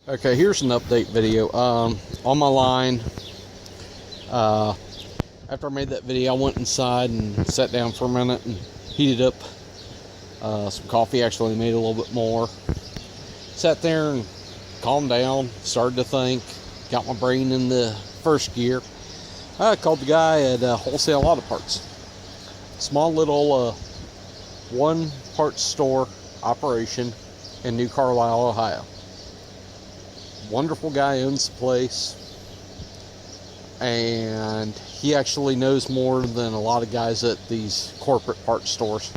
Okay, here's an update video. On my line, after I made that video, I went inside and sat down for a minute and heated up some coffee. Actually made a little bit more. Sat there and calmed down, started to think, got my brain in the first gear. I called the guy at Wholesale Auto Parts. Small little one parts store operation in New Carlisle, Ohio. Wonderful guy, owns the place, and he actually knows more than a lot of guys at these corporate parts stores.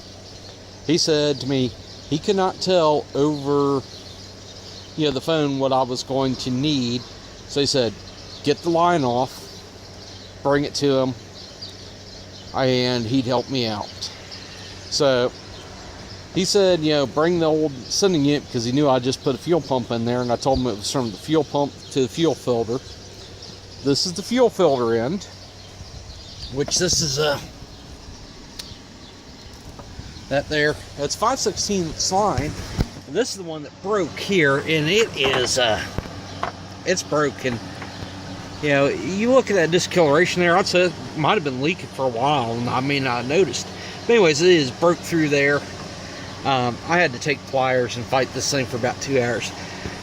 He said to me he could not tell over the phone what I was going to need, so he said get the line off, bring it to him, and he'd help me out. So he said, bring the old sending unit, because he knew I just put a fuel pump in there, and I told him it was from the fuel pump to the fuel filter. This is the fuel filter end, which this is that there. That's 5/16 line. And this is the one that broke here, and it is it's broken. You look at that discoloration there. I'd say it might have been leaking for a while, and I may not have noticed. But anyways, it is broke through there. I had to take pliers and fight this thing for about 2 hours.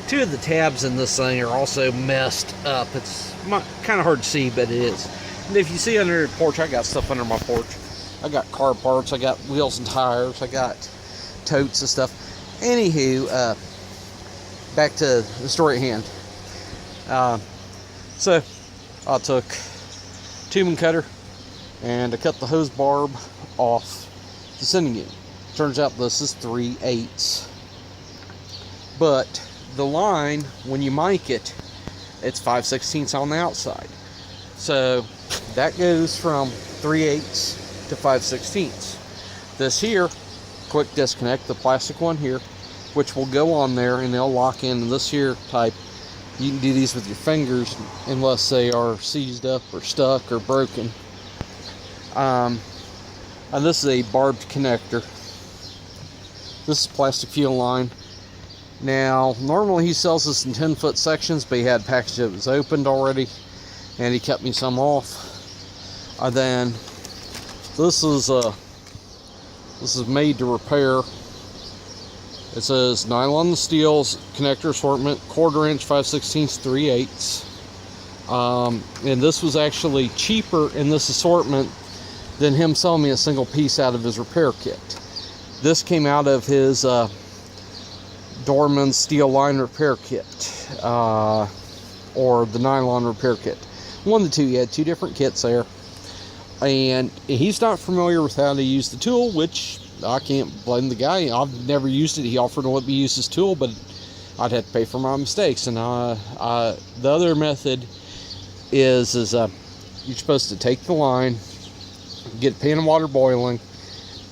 Two of the tabs in this thing are also messed up. It's kind of hard to see, but it is. And if you see under the porch, I got stuff under my porch. I got car parts, I got wheels and tires, I got totes and stuff. Anywho, back to the story at hand. So I took tubing cutter and I cut the hose barb off the sending unit. Turns out this is 3/8. But the line, when you mic it, it's 5/16 on the outside. So that goes from 3/8 to 5/16. This here, quick disconnect, the plastic one here, which will go on there and they'll lock in. This here type, you can do these with your fingers unless they are seized up or stuck or broken. And this is a barbed connector. This is plastic fuel line. Now, normally he sells this in 10-foot sections, but he had a package that was opened already, and he cut me some off. Then this is made to repair. It says nylon and steel connector assortment, 1/4 inch, 5/16, 3/8. And this was actually cheaper in this assortment than him selling me a single piece out of his repair kit. This came out of his Dorman steel line repair kit, or the nylon repair kit. One of the two. He had two different kits there. And he's not familiar with how to use the tool, which I can't blame the guy. I've never used it. He offered to let me use his tool, but I'd have to pay for my mistakes. And the other method is you're supposed to take the line, get a pan of water boiling,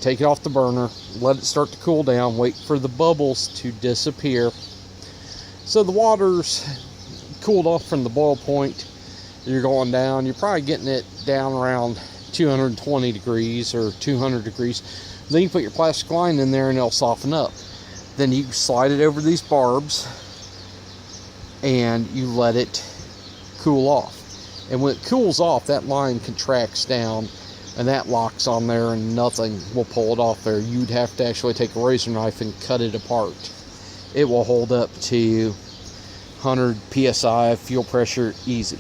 take it off the burner, let it start to cool down, wait for the bubbles to disappear. So the water's cooled off from the boil point. You're going down. You're probably getting it down around 220 degrees or 200 degrees. Then you put your plastic line in there and it'll soften up. Then you slide it over these barbs and you let it cool off. And when it cools off, that line contracts down and that locks on there and nothing will pull it off there. You'd have to actually take a razor knife and cut it apart. It will hold up to 100 psi fuel pressure easy.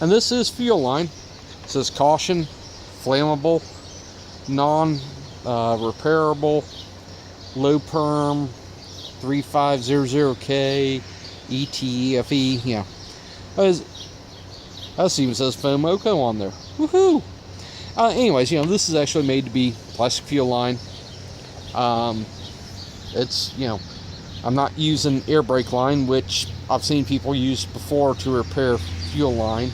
And this is fuel line. It says caution, flammable, non-repairable, low perm, 3500K, ETFE. Yeah, that even says FOMOCO on there. Woohoo! Anyways, this is actually made to be plastic fuel line. It's, I'm not using air brake line, which I've seen people use before to repair fuel line.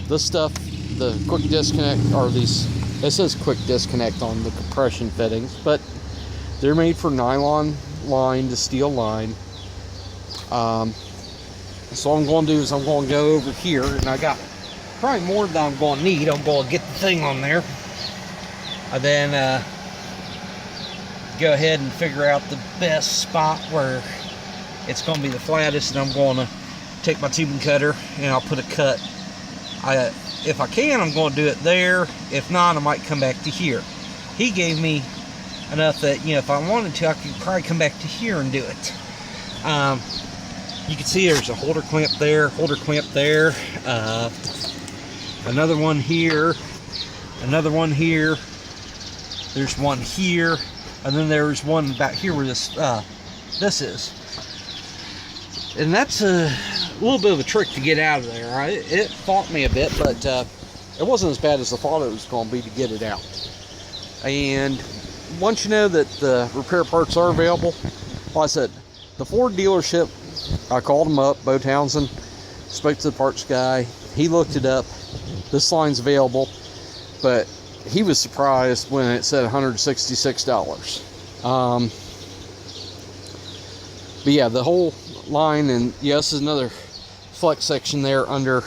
This stuff, the quick disconnect, it says quick disconnect on the compression fittings, but they're made for nylon line to steel line. So what I'm going to do is I'm going to go over here, and I got probably more than I'm going to need. I'm going to get the thing on there. And then go ahead and figure out the best spot where it's going to be the flattest, and I'm going to take my tubing cutter and I'll put a cut. If I can, I'm going to do it there. If not, I might come back to here. He gave me enough that, you know, if I wanted to, I could probably come back to here and do it. You can see there's a holder clamp there, another one here, another one here, there's one here, and then there's one back here where this is. And that's a little bit of a trick to get out of there. It fought me a bit, but it wasn't as bad as I thought it was going to be to get it out. And once you know that the repair parts are available, like I said, the Ford dealership, I called them up, Bo Townsend, spoke to the parts guy. He looked it up. This line's available, but he was surprised when it said $166. But yeah, the whole line, and yes, there's another flex section there under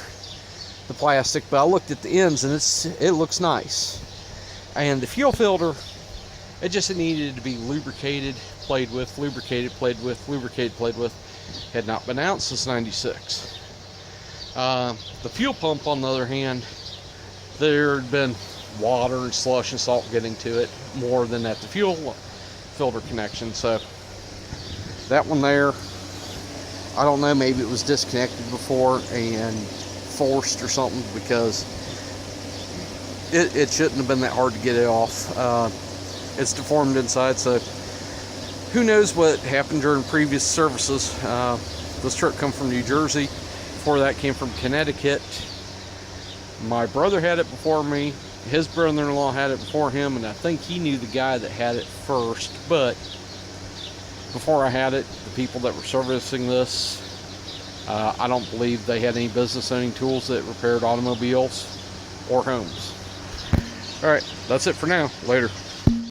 the plastic, but I looked at the ends and it looks nice. And the fuel filter, it just needed to be lubricated, played with, lubricated, played with, lubricated, played with. Had not been out since '96. The fuel pump, on the other hand, there had been water and slush and salt getting to it more than at the fuel filter connection. So that one there, I don't know, maybe it was disconnected before and forced or something, because it shouldn't have been that hard to get it off. It's deformed inside, so who knows what happened during previous services. This truck come from New Jersey. Before that came from Connecticut. My brother had it before me. His brother-in-law had it before him, and I think he knew the guy that had it first. But before I had it, the people that were servicing this, I don't believe they had any business owning tools that repaired automobiles or homes. Alright, that's it for now. Later.